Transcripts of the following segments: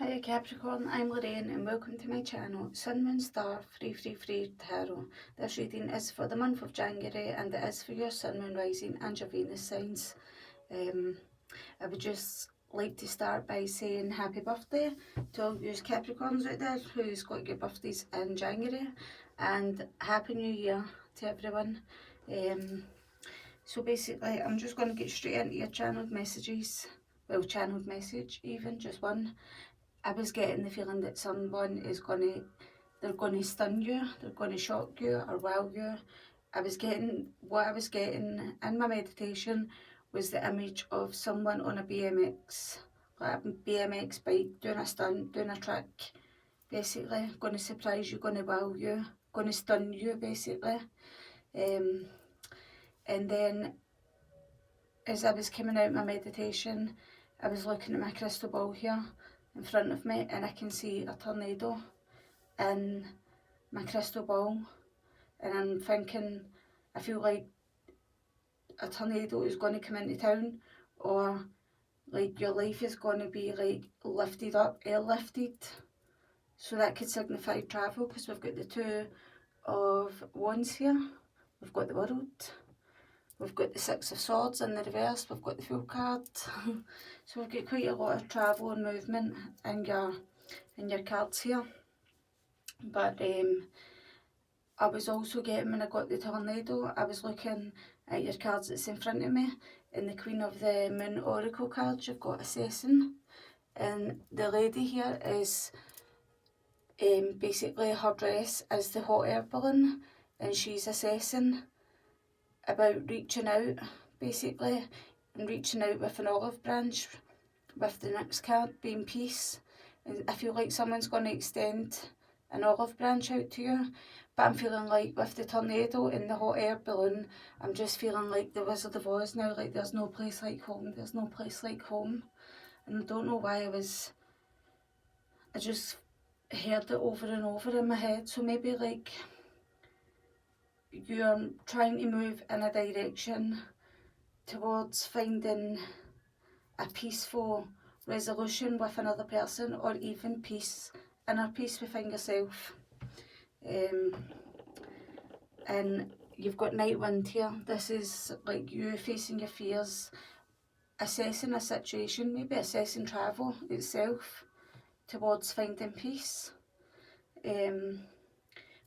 Hiya Capricorn, I'm Lorraine and welcome to my channel, Sun, Moon, Star, Free Tarot. This reading is for the month of January and it is for your Sun, Moon, Rising and your Venus signs. I would just like to start by saying happy birthday to all you Capricorns out there who's got your birthdays in January, and happy new year to everyone. So basically I'm just going to get straight into your channeled messages. Well, channeled message even, just one. I was getting the feeling that someone is they're gonna stun you, they're gonna shock you or wow you. What I was getting in my meditation was the image of someone on a BMX, like a BMX bike, doing a stunt, doing a trick, basically, gonna surprise you, gonna wow you, gonna stun you, basically. And then as I was coming out my meditation, I was looking at my crystal ball here in front of me and I can see a tornado in my crystal ball, and I'm thinking, I feel like a tornado is going to come into town, or like your life is going to be like lifted up, airlifted. So that could signify travel, because we've got the Two of Wands here, we've got the World, we've got the Six of Swords in the reverse, we've got the Fool card. So we've got quite a lot of travel and movement in your cards here. But I was also getting, when I got the tornado, I was looking at your cards that's in front of me, and the Queen of the Moon Oracle cards, you've got Assassin, and the lady here is basically her dress is the hot air balloon, and she's assessing about reaching out, basically, and reaching out with an olive branch, with the next card being peace. And I feel like someone's going to extend an olive branch out to you, but I'm feeling like with the tornado and the hot air balloon, I'm just feeling like the Wizard of Oz now, like there's no place like home, there's no place like home. And I don't know why I just heard it over and over in my head. So maybe like you're trying to move in a direction towards finding a peaceful resolution with another person, or even inner peace within yourself. And you've got Night Wind here. This is like you facing your fears, assessing a situation, maybe assessing travel itself towards finding peace.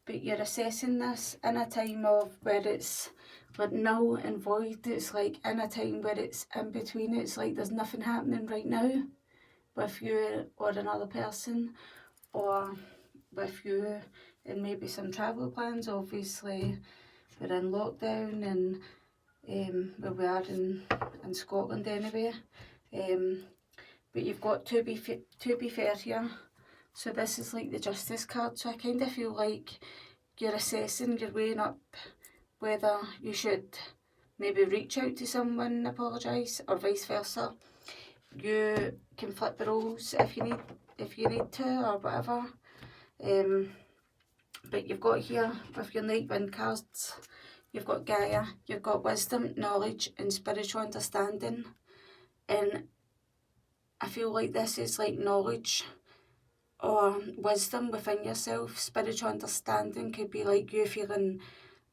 But you're assessing this in a time of where it's like null and void. It's like in a time where it's in between. It's like there's nothing happening right now with you or another person, or with you and maybe some travel plans. Obviously we're in lockdown, and well, we are in Scotland anyway. But you've got to be fair here. So this is like the Justice card. So I kind of feel like you're assessing, you're weighing up whether you should maybe reach out to someone and apologise, or vice versa. You can flip the roles if you need to, or whatever. But you've got here with your Night Wind cards, you've got Gaia, you've got wisdom, knowledge and spiritual understanding. And I feel like this is like knowledge or wisdom within yourself. Spiritual understanding could be like you feeling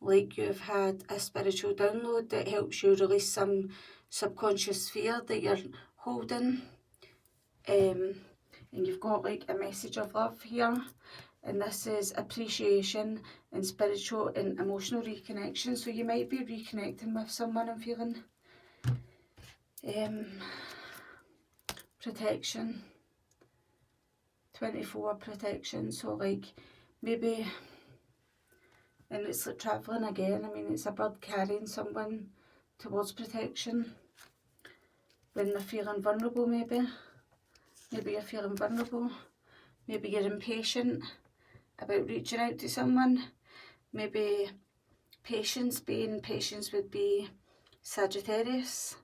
like you've had a spiritual download that helps you release some subconscious fear that you're holding. And you've got like a message of love here, and this is appreciation and spiritual and emotional reconnection. So you might be reconnecting with someone, I'm feeling. Protection, 24 protection. So like maybe, and it's like travelling again. I mean, it's a bird carrying someone towards protection when they're feeling vulnerable. Maybe you're feeling vulnerable, maybe you're impatient about reaching out to someone. Maybe patience would be Sagittarius.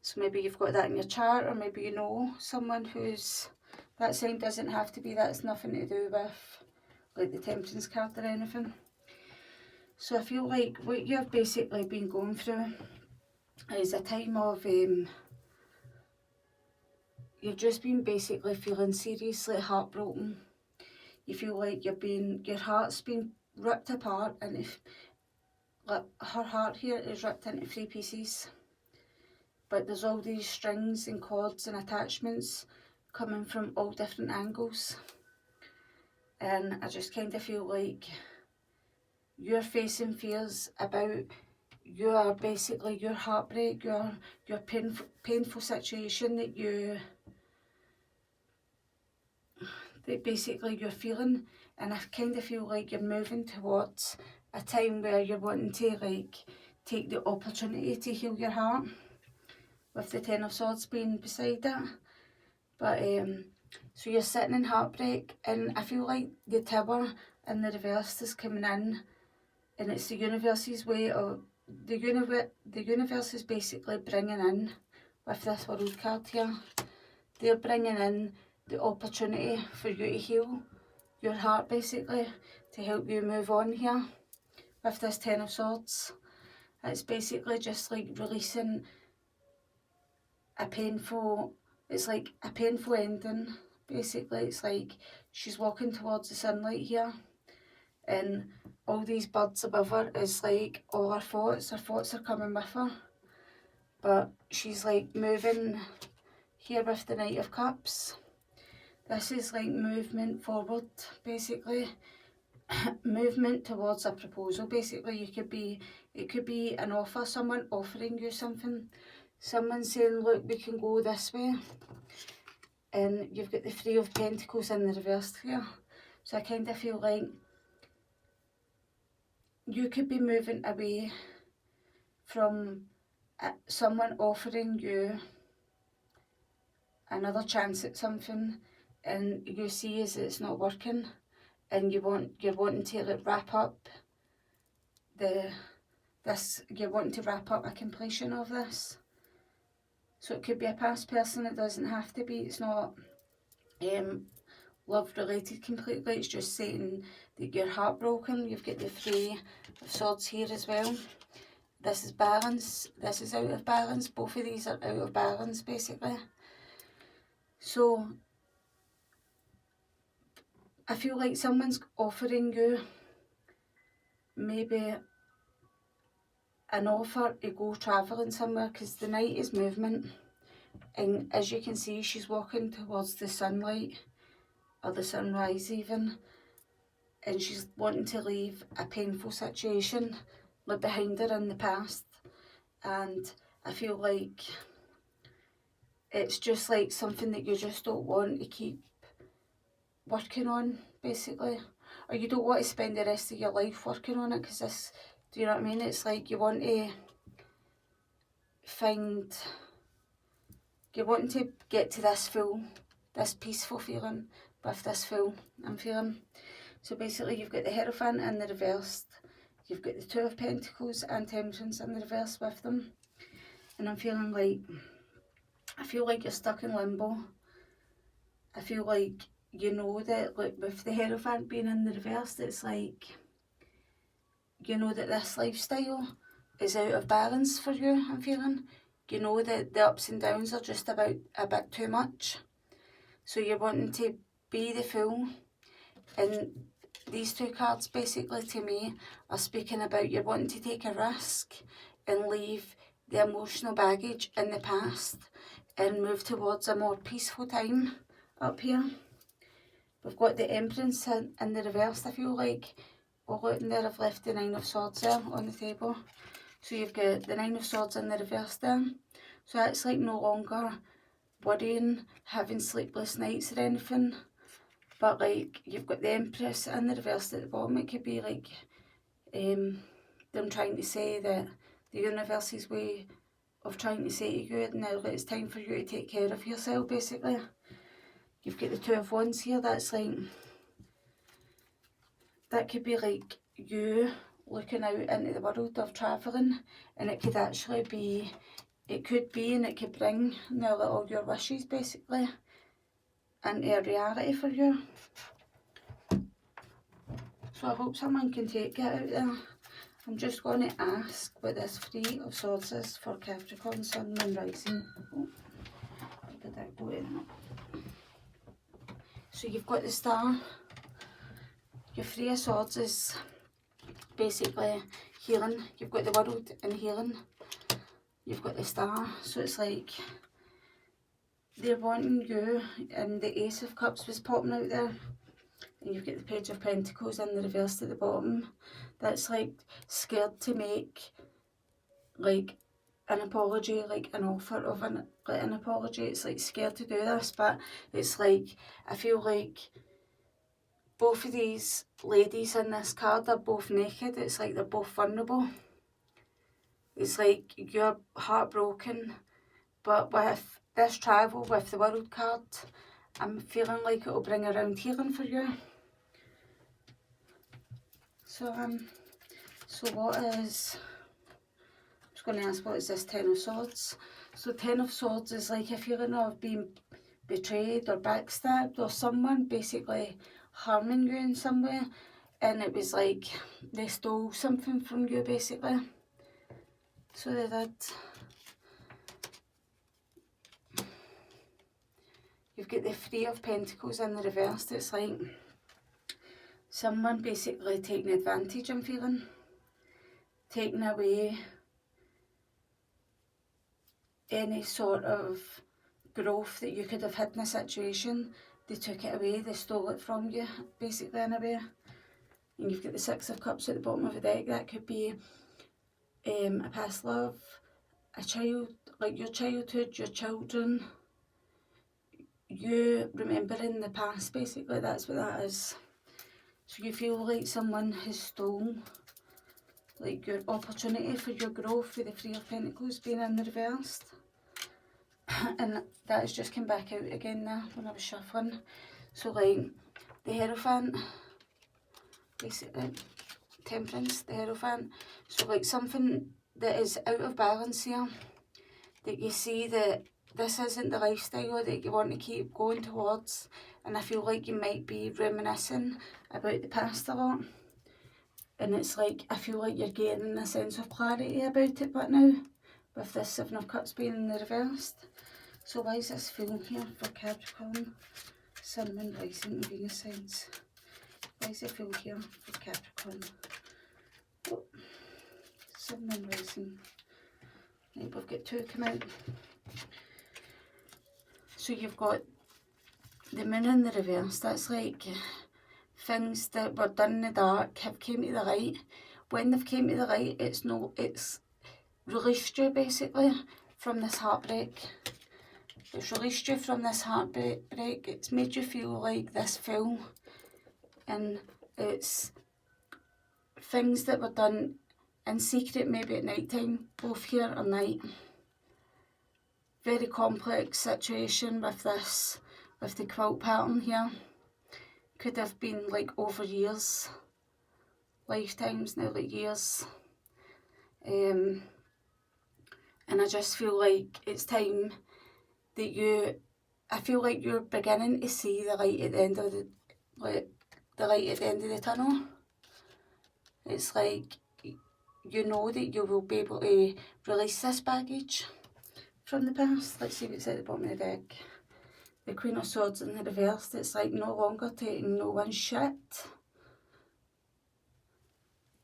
So maybe you've got that in your chart, or maybe you know someone who's that sign. Doesn't have to be, that's nothing to do with like the Temperance card or anything. So I feel like what you've basically been going through is a time of you've just been basically feeling seriously heartbroken. You feel like your heart's been ripped apart, and if like her heart here is ripped into 3 pieces, but there's all these strings and cords and attachments coming from all different angles, and I just kind of feel like you're facing fears about your heartbreak, your painful situation that basically you're feeling, and I kind of feel like you're moving towards a time where you're wanting to like take the opportunity to heal your heart, with the Ten of Swords being beside it. But so you're sitting in heartbreak, and I feel like the Tower in the reverse is coming in, and it's the universe's way of the universe is basically bringing in, with this World card here, they're bringing in the opportunity for you to heal your heart, basically, to help you move on here with this Ten of Swords. It's basically just like releasing it's like a painful ending, basically. It's like she's walking towards the sunlight here, and all these birds above her is like all her thoughts are coming with her, but she's like moving here with the Knight of Cups. This is like movement forward, basically. Movement towards a proposal, basically. It could be an offer, someone offering you something, someone saying, look, we can go this way. And you've got the Three of Pentacles in the reverse here, so I kind of feel like you could be moving away from someone offering you another chance at something, and you see as it's not working, and you're wanting to like wrap up you're wanting to wrap up a completion of this. So it could be a past person, it doesn't have to be, it's not love related completely, it's just saying that you're heartbroken. You've got the Three of Swords here as well. This is balance, this is out of balance, both of these are out of balance, basically. So I feel like someone's offering you maybe an offer to go travelling somewhere, because the Knight is movement, and as you can see, she's walking towards the sunlight, or the sunrise even, and she's wanting to leave a painful situation like behind her in the past. And I feel like it's just like something that you just don't want to keep working on, basically, or you don't want to spend the rest of your life working on it, because this, do you know what I mean, it's like you want to get to this peaceful feeling with this Fool I'm feeling. So basically you've got the Hierophant in the reverse, you've got the Two of Pentacles and Temperance in the reverse with them, and I feel like you're stuck in limbo. I feel like you know that, like with the Hierophant being in the reverse, it's like you know that this lifestyle is out of balance for you, I'm feeling. You know that the ups and downs are just about a bit too much. So you're wanting to be the Fool. And these two cards basically to me are speaking about you're wanting to take a risk and leave the emotional baggage in the past and move towards a more peaceful time up here. We've got the Empress in the reverse, I feel like. Oh, look, and there I've left the Nine of Swords there on the table. So you've got the Nine of Swords in the reverse there. So that's like no longer worrying, having sleepless nights or anything. But like you've got the Empress in the reverse at the bottom. It could be like them trying to say that the universe's way of trying to say to you now that it's time for you to take care of yourself, basically. You've got the Two of Wands here. That's like, that could be like you looking out into the world of travelling, and it could actually be, it could bring now that all your wishes basically into a reality for you. So I hope someone can take it out there. I'm just going to ask what this Three of Swords is for Capricorn, Sun, Moon, Rising. Oh, did that go in? So you've got the Star. Your Three of Swords is basically healing. You've got the World and healing. You've got the Star. So it's like they're wanting you, and the Ace of Cups was popping out there. And you've got the Page of Pentacles in the reverse at the bottom. That's like scared to make like an apology, like an offer of an apology. It's like scared to do this, but it's like, I feel like both of these ladies in this card are both naked. It's like they're both vulnerable. It's like you're heartbroken, but with this travel, with the World card, I'm feeling like it'll bring around healing for you. So what is, I'm just going to ask, what is this Ten of Swords? So Ten of Swords is like a feeling of being betrayed or backstabbed, or someone basically harming you in some way, and it was like they stole something from you basically. So they did. You've got the Three of Pentacles in the reverse. It's like someone basically taking advantage, I'm feeling. Taking away any sort of growth that you could have had in a situation. They took it away, they stole it from you, basically, in a way. And you've got the Six of Cups at the bottom of the deck. That could be a past love, a child, like your childhood, your children, you remembering the past, basically. That's what that is. So you feel like someone has stolen like your opportunity for your growth with the Three of Pentacles being in the reverse. And that has just come back out again now when I was shuffling. So like the Hierophant, basically Temperance, the Hierophant. So like something that is out of balance here, that you see that this isn't the lifestyle that you want to keep going towards, and I feel like you might be reminiscing about the past a lot. And it's like, I feel like you're gaining a sense of clarity about it, but now, with this Seven of Cups being in the reverse. So why is this full here for Capricorn, Sun, Moon, Rising and Venus signs? Why is it full here for Capricorn? Oh, Sun, Moon, Rising. Right, we've got two come out. So you've got the Moon in the reverse. That's like things that were done in the dark have came to the light. When they've came to the light, it's released you basically from this heartbreak. It's released you from this heartbreak. It's made you feel like this full, and it's things that were done in secret, maybe at night time, both here or night. Very complex situation with this, with the quilt pattern here. Could have been like over years, lifetimes now, like years. And I just feel like it's time that I feel like you're beginning to see the light at the end of the light at the end of the tunnel. It's like you know that you will be able to release this baggage from the past. Let's see what's at the bottom of the deck. The Queen of Swords in the reverse. It's like no longer taking no one's shit.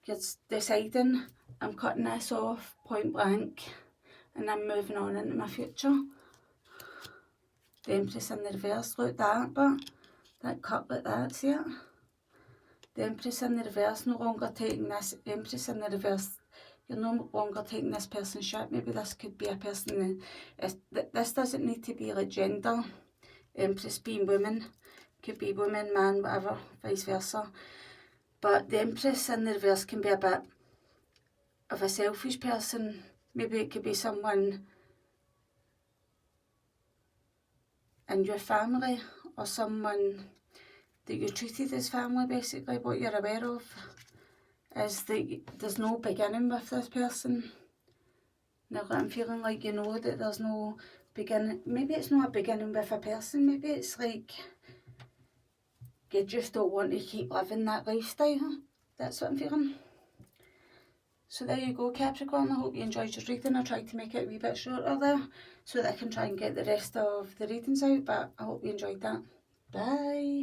You're deciding, I'm cutting this off point blank and I'm moving on into my future. The Empress in the reverse, look that, but that cut like that, see it? The Empress in the reverse, no longer taking this, Empress in the reverse, you're no longer taking this person's shit. Maybe this could be a person, this doesn't need to be like gender. Empress being women, could be woman, man, whatever, vice versa. But the Empress in the reverse can be a bit of a selfish person. Maybe it could be someone in your family, or someone that you treated as family, basically. What you're aware of is that there's no beginning with this person. Now I'm feeling like you know that there's no beginning. Maybe it's not a beginning with a person, maybe it's like you just don't want to keep living that lifestyle. That's what I'm feeling. So there you go, Capricorn. I hope you enjoyed your reading. I tried to make it a wee bit shorter there so that I can try and get the rest of the readings out, but I hope you enjoyed that. Bye.